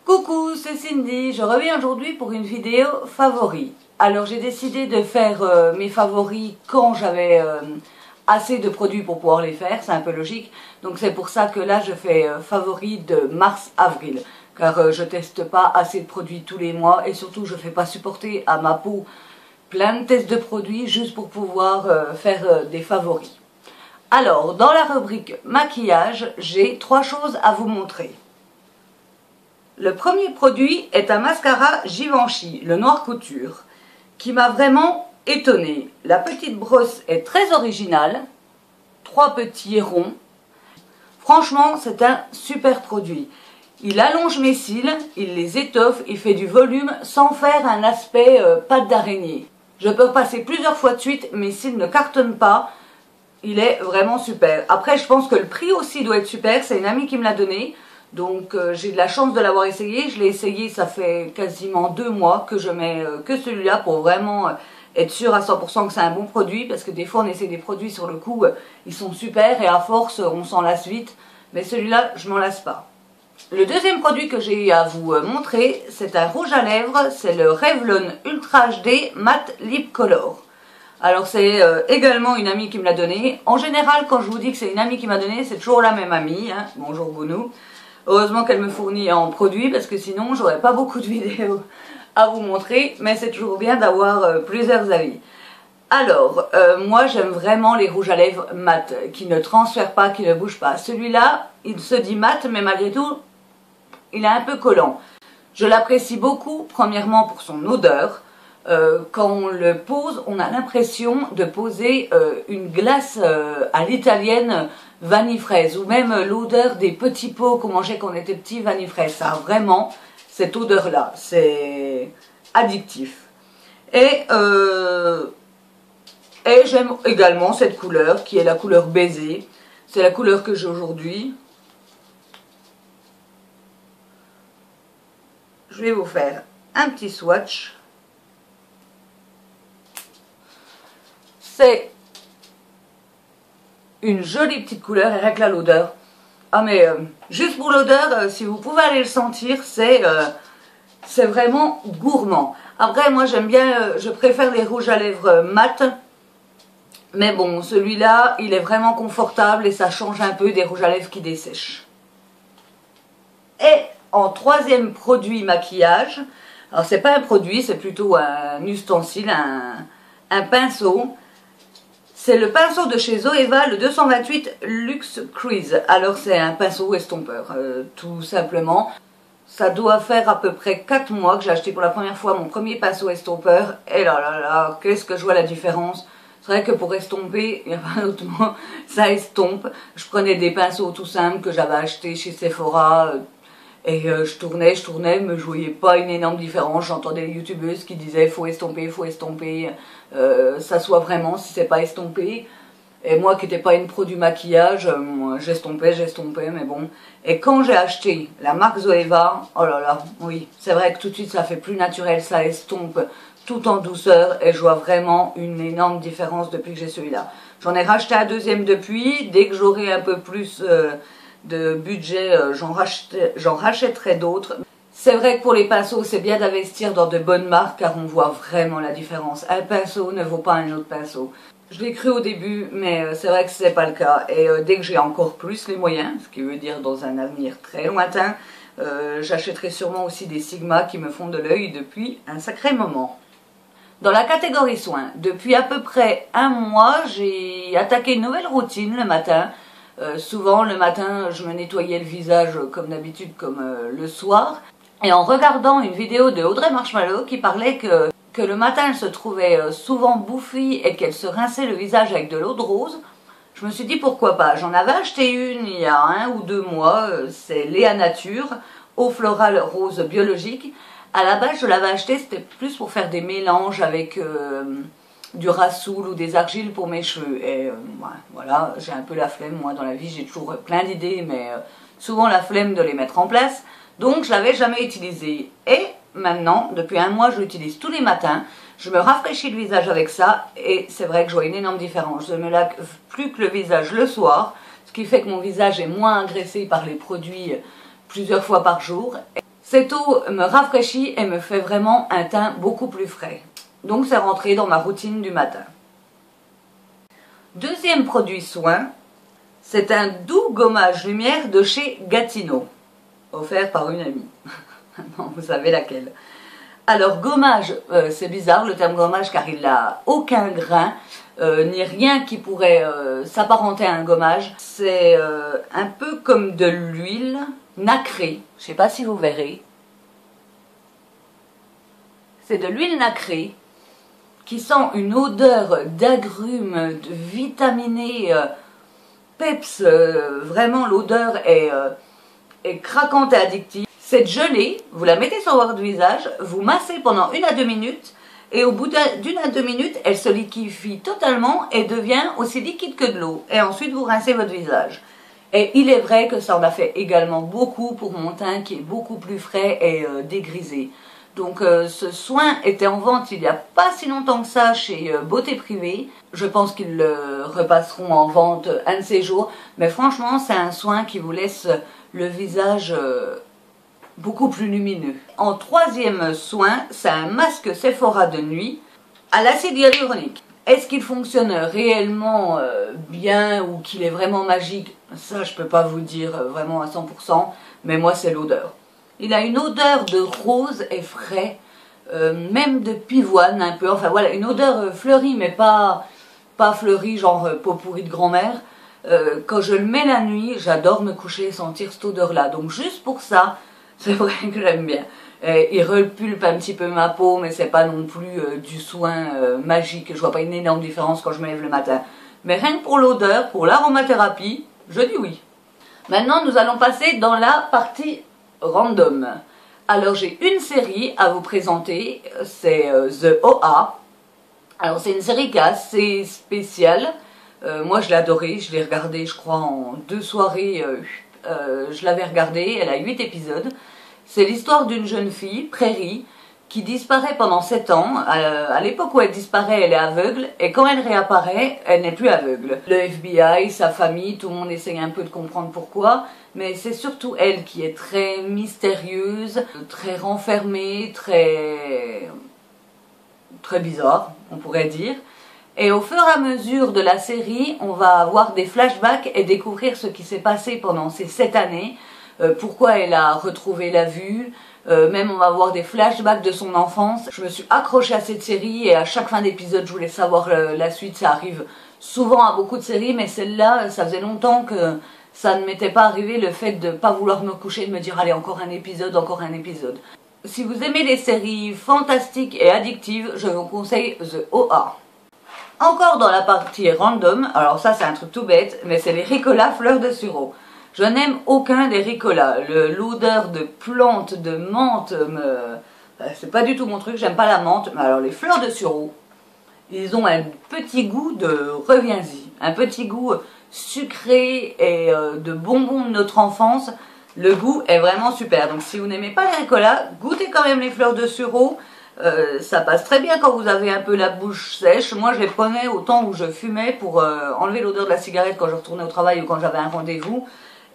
Coucou, c'est Cindy, je reviens aujourd'hui pour une vidéo favoris. Alors j'ai décidé de faire mes favoris quand j'avais assez de produits pour pouvoir les faire, c'est un peu logique. Donc c'est pour ça que là je fais favoris de mars-avril. Car je teste pas assez de produits tous les mois et surtout je fais pas supporter à ma peau plein de tests de produits juste pour pouvoir faire des favoris. Alors dans la rubrique maquillage, j'ai 3 choses à vous montrer. Le premier produit est un mascara Givenchy, le Noir Couture, qui m'a vraiment étonnée. La petite brosse est très originale, 3 petits ronds. Franchement, c'est un super produit. Il allonge mes cils, il les étoffe, il fait du volume sans faire un aspect pâte d'araignée. Je peux passer plusieurs fois de suite, mes cils ne cartonnent pas. Il est vraiment super. Après, je pense que le prix aussi doit être super. C'est une amie qui me l'a donné. Donc j'ai de la chance de l'avoir essayé. Je l'ai essayé, ça fait quasiment 2 mois que je mets que celui-là pour vraiment être sûr à 100% que c'est un bon produit. Parce que des fois on essaie des produits sur le coup, ils sont super et à force on s'en lasse vite. Mais celui-là, je m'en lasse pas. Le deuxième produit que j'ai à vous montrer, c'est un rouge à lèvres. C'est le Revlon Ultra HD Matte Lip Color. Alors c'est également une amie qui me l'a donné. En général, quand je vous dis que c'est une amie qui m'a donné, c'est toujours la même amie. Hein. Bonjour Bounou. Heureusement qu'elle me fournit en produits parce que sinon j'aurais pas beaucoup de vidéos à vous montrer. Mais c'est toujours bien d'avoir plusieurs avis. Alors, moi j'aime vraiment les rouges à lèvres mat, qui ne transfèrent pas, qui ne bougent pas. Celui-là, il se dit mat, mais malgré tout, il est un peu collant. Je l'apprécie beaucoup, premièrement pour son odeur. Quand on le pose, on a l'impression de poser une glace à l'italienne vanille fraise, ou même l'odeur des petits pots qu'on mangeait quand on était petit, vanille fraise. Ça a vraiment cette odeur-là, c'est addictif. Et j'aime également cette couleur, qui est la couleur baiser. C'est la couleur que j'ai aujourd'hui. Je vais vous faire un petit swatch. C'est une jolie petite couleur et rien que là l'odeur. Ah mais juste pour l'odeur, si vous pouvez aller le sentir, c'est vraiment gourmand. Après moi j'aime bien, je préfère les rouges à lèvres mat. Mais bon, celui-là, il est vraiment confortable et ça change un peu des rouges à lèvres qui dessèchent. Et en troisième produit maquillage, alors c'est pas un produit, c'est plutôt un ustensile, un pinceau. C'est le pinceau de chez Zoeva, le 228 Luxe Crease. Alors c'est un pinceau estompeur, tout simplement. Ça doit faire à peu près 4 mois que j'ai acheté pour la première fois mon premier pinceau estompeur. Et là là là, qu'est-ce que je vois la différence. C'est vrai que pour estomper, il n'y a pas d'autre mot, ça estompe. Je prenais des pinceaux tout simples que j'avais achetés chez Sephora. Et je tournais, mais je voyais pas une énorme différence. J'entendais les youtubeuses qui disaient faut estomper, ça soit vraiment si c'est pas estompé. Et moi qui n'étais pas une pro du maquillage, j'estompais, mais bon. Et quand j'ai acheté la marque Zoeva, oh là là, oui, c'est vrai que tout de suite ça fait plus naturel, ça estompe tout en douceur et je vois vraiment une énorme différence depuis que j'ai celui-là. J'en ai racheté un deuxième depuis, dès que j'aurai un peu plus de budget, j'en rachèterai d'autres. C'est vrai que pour les pinceaux, c'est bien d'investir dans de bonnes marques car on voit vraiment la différence. Un pinceau ne vaut pas un autre pinceau. Je l'ai cru au début, mais c'est vrai que ce n'est pas le cas. Et dès que j'ai encore plus les moyens, ce qui veut dire dans un avenir très lointain, j'achèterai sûrement aussi des Sigma qui me font de l'œil depuis un sacré moment. Dans la catégorie soins, depuis à peu près 1 mois, j'ai attaqué une nouvelle routine le matin. Souvent le matin je me nettoyais le visage comme d'habitude comme le soir. Et en regardant une vidéo de Audrey Marshmallow qui parlait que le matin elle se trouvait souvent bouffie et qu'elle se rinçait le visage avec de l'eau de rose, je me suis dit pourquoi pas. J'en avais acheté une il y a 1 ou 2 mois, c'est Léa Nature, eau florale rose biologique. À la base je l'avais acheté, c'était plus pour faire des mélanges avec du rassoul ou des argiles pour mes cheveux. Et voilà, j'ai un peu la flemme, moi dans la vie j'ai toujours plein d'idées, mais souvent la flemme de les mettre en place. Donc je l'avais jamais utilisé. Et maintenant, depuis 1 mois, je l'utilise tous les matins. Je me rafraîchis le visage avec ça et c'est vrai que je vois une énorme différence. Je me lave plus que le visage le soir, ce qui fait que mon visage est moins agressé par les produits plusieurs fois par jour. Cette eau me rafraîchit et me fait vraiment un teint beaucoup plus frais. Donc c'est rentré dans ma routine du matin. Deuxième produit soin, c'est un doux gommage lumière de chez Gatineau, offert par une amie. Non, vous savez laquelle. Alors gommage, c'est bizarre le terme gommage car il n'a aucun grain, ni rien qui pourrait s'apparenter à un gommage. C'est un peu comme de l'huile nacrée, je ne sais pas si vous verrez. C'est de l'huile nacrée qui sent une odeur d'agrumes, de vitaminé, peps, vraiment l'odeur est craquante et addictive. Cette gelée, vous la mettez sur votre visage, vous massez pendant 1 à 2 minutes et au bout d'1 à 2 minutes, elle se liquéfie totalement et devient aussi liquide que de l'eau. Et ensuite, vous rincez votre visage. Et il est vrai que ça en a fait également beaucoup pour mon teint qui est beaucoup plus frais et dégrisé. Donc ce soin était en vente il n'y a pas si longtemps que ça chez Beauté Privée. Je pense qu'ils le repasseront en vente un de ces jours. Mais franchement, c'est un soin qui vous laisse le visage beaucoup plus lumineux. En troisième soin, c'est un masque Sephora de nuit à l'acide hyaluronique. Est-ce qu'il fonctionne réellement bien ou qu'il est vraiment magique? Ça, je ne peux pas vous dire vraiment à 100%, mais moi, c'est l'odeur. Il a une odeur de rose et frais, même de pivoine un peu. Enfin voilà, une odeur fleurie, mais pas fleurie, genre pot pourri de grand-mère. Quand je le mets la nuit, j'adore me coucher et sentir cette odeur-là. Donc juste pour ça, c'est vrai que j'aime bien. Il repulpe un petit peu ma peau, mais c'est pas non plus du soin magique. Je vois pas une énorme différence quand je me lève le matin. Mais rien que pour l'odeur, pour l'aromathérapie, je dis oui. Maintenant, nous allons passer dans la partie random. Alors j'ai une série à vous présenter, c'est The OA. Alors c'est une série qui est assez spéciale. Moi je l'ai adorée, je l'ai regardée je crois en 2 soirées. Je l'avais regardée, elle a 8 épisodes. C'est l'histoire d'une jeune fille, Prairie, qui disparaît pendant 7 ans. À l'époque où elle disparaît, elle est aveugle, et quand elle réapparaît, elle n'est plus aveugle. Le FBI, sa famille, tout le monde essaye un peu de comprendre pourquoi, mais c'est surtout elle qui est très mystérieuse, très renfermée, très bizarre, on pourrait dire. Et au fur et à mesure de la série, on va avoir des flashbacks et découvrir ce qui s'est passé pendant ces 7 années, pourquoi elle a retrouvé la vue, même on va voir des flashbacks de son enfance. Je me suis accrochée à cette série et à chaque fin d'épisode je voulais savoir la suite. Ça arrive souvent à beaucoup de séries, mais celle-là, ça faisait longtemps que ça ne m'était pas arrivé, le fait de ne pas vouloir me coucher, de me dire allez encore un épisode, encore un épisode. Si vous aimez les séries fantastiques et addictives, je vous conseille The OA. Encore dans la partie random, alors ça c'est un truc tout bête, mais c'est les Ricola fleurs de sureau. Je n'aime aucun des Ricola. L'odeur de plantes, de menthe, c'est pas du tout mon truc, j'aime pas la menthe. Mais alors les fleurs de sureau, ils ont un petit goût de reviens-y, un petit goût sucré et de bonbons de notre enfance. Le goût est vraiment super. Donc si vous n'aimez pas les Ricola, goûtez quand même les fleurs de sureau. Ça passe très bien quand vous avez un peu la bouche sèche. Moi je les prenais au temps où je fumais pour enlever l'odeur de la cigarette quand je retournais au travail ou quand j'avais un rendez-vous.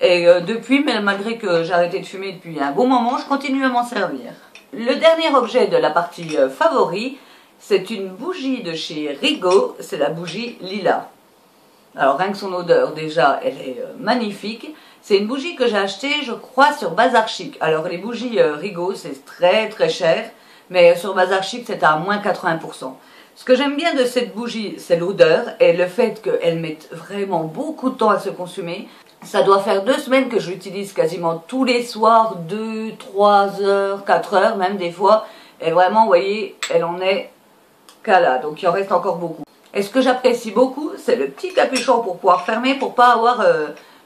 Et depuis, malgré que j'ai arrêté de fumer depuis un bon moment, je continue à m'en servir. Le dernier objet de la partie favori, c'est une bougie de chez Rigaud, c'est la bougie Lila. Alors rien que son odeur déjà, elle est magnifique. C'est une bougie que j'ai achetée, je crois, sur Bazar Chic. Alors les bougies Rigaud, c'est très très cher, mais sur Bazar Chic, c'est à moins 80%. Ce que j'aime bien de cette bougie, c'est l'odeur et le fait qu'elle mette vraiment beaucoup de temps à se consumer. Ça doit faire 2 semaines que je l'utilise quasiment tous les soirs, 2, 3 heures, 4 heures même des fois. Et vraiment, vous voyez, elle en est qu'à là, donc il en reste encore beaucoup. Et ce que j'apprécie beaucoup, c'est le petit capuchon pour pouvoir fermer, pour pas avoir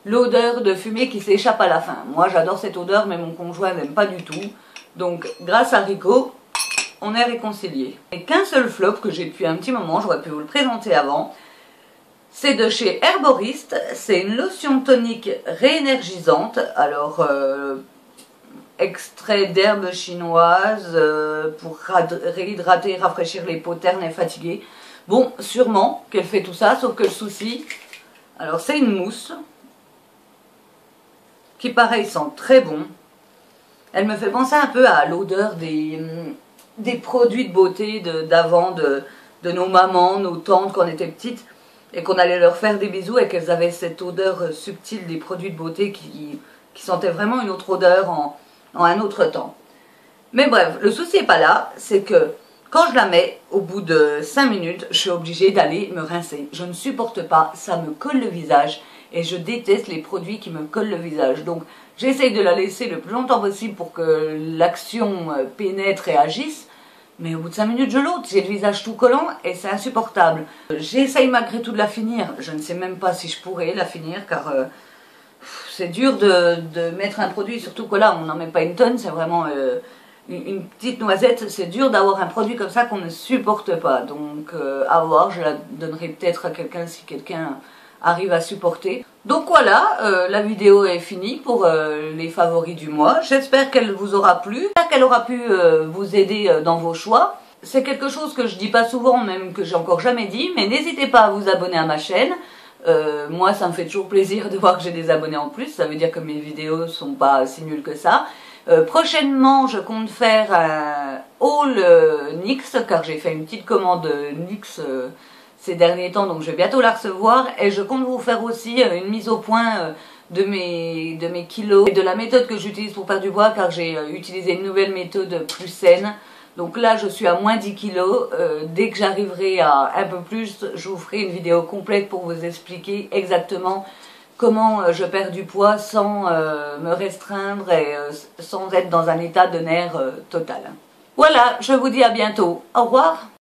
l'odeur de fumée qui s'échappe à la fin. Moi j'adore cette odeur, mais mon conjoint n'aime pas du tout. Donc grâce à Rico, on est réconciliés. Et qu'un seul flop que j'ai depuis un petit moment, j'aurais pu vous le présenter avant. C'est de chez Herboriste, c'est une lotion tonique réénergisante. Alors, extrait d'herbes chinoises pour réhydrater, rafraîchir les peaux ternes et fatiguées. Bon, sûrement qu'elle fait tout ça, sauf que le souci, alors c'est une mousse qui pareil sent très bon. Elle me fait penser un peu à l'odeur des produits de beauté d'avant, de nos mamans, nos tantes quand on était petites, et qu'on allait leur faire des bisous et qu'elles avaient cette odeur subtile des produits de beauté qui sentait vraiment une autre odeur en un autre temps. Mais bref, le souci n'est pas là, c'est que quand je la mets, au bout de 5 minutes, je suis obligée d'aller me rincer. Je ne supporte pas, ça me colle le visage et je déteste les produits qui me collent le visage. Donc j'essaye de la laisser le plus longtemps possible pour que l'action pénètre et agisse. Mais au bout de 5 minutes, je l'ôte. J'ai le visage tout collant et c'est insupportable. J'essaye malgré tout de la finir. Je ne sais même pas si je pourrais la finir car c'est dur de mettre un produit, surtout que là, on n'en met pas une tonne, c'est vraiment une petite noisette. C'est dur d'avoir un produit comme ça qu'on ne supporte pas. Donc à voir, je la donnerai peut-être à quelqu'un si quelqu'un arrive à supporter. Donc voilà, la vidéo est finie pour les favoris du mois. J'espère qu'elle vous aura plu, j'espère qu'elle aura pu vous aider dans vos choix. C'est quelque chose que je dis pas souvent, même que j'ai encore jamais dit, mais n'hésitez pas à vous abonner à ma chaîne. Moi ça me fait toujours plaisir de voir que j'ai des abonnés en plus, ça veut dire que mes vidéos sont pas si nulles que ça. Prochainement je compte faire un haul NYX, car j'ai fait une petite commande NYX ces derniers temps, donc je vais bientôt la recevoir, et je compte vous faire aussi une mise au point de mes kilos et de la méthode que j'utilise pour perdre du poids, car j'ai utilisé une nouvelle méthode plus saine. Donc là je suis à moins 10 kilos, dès que j'arriverai à un peu plus, je vous ferai une vidéo complète pour vous expliquer exactement comment je perds du poids sans me restreindre et sans être dans un état de nerfs total. Voilà, je vous dis à bientôt, au revoir.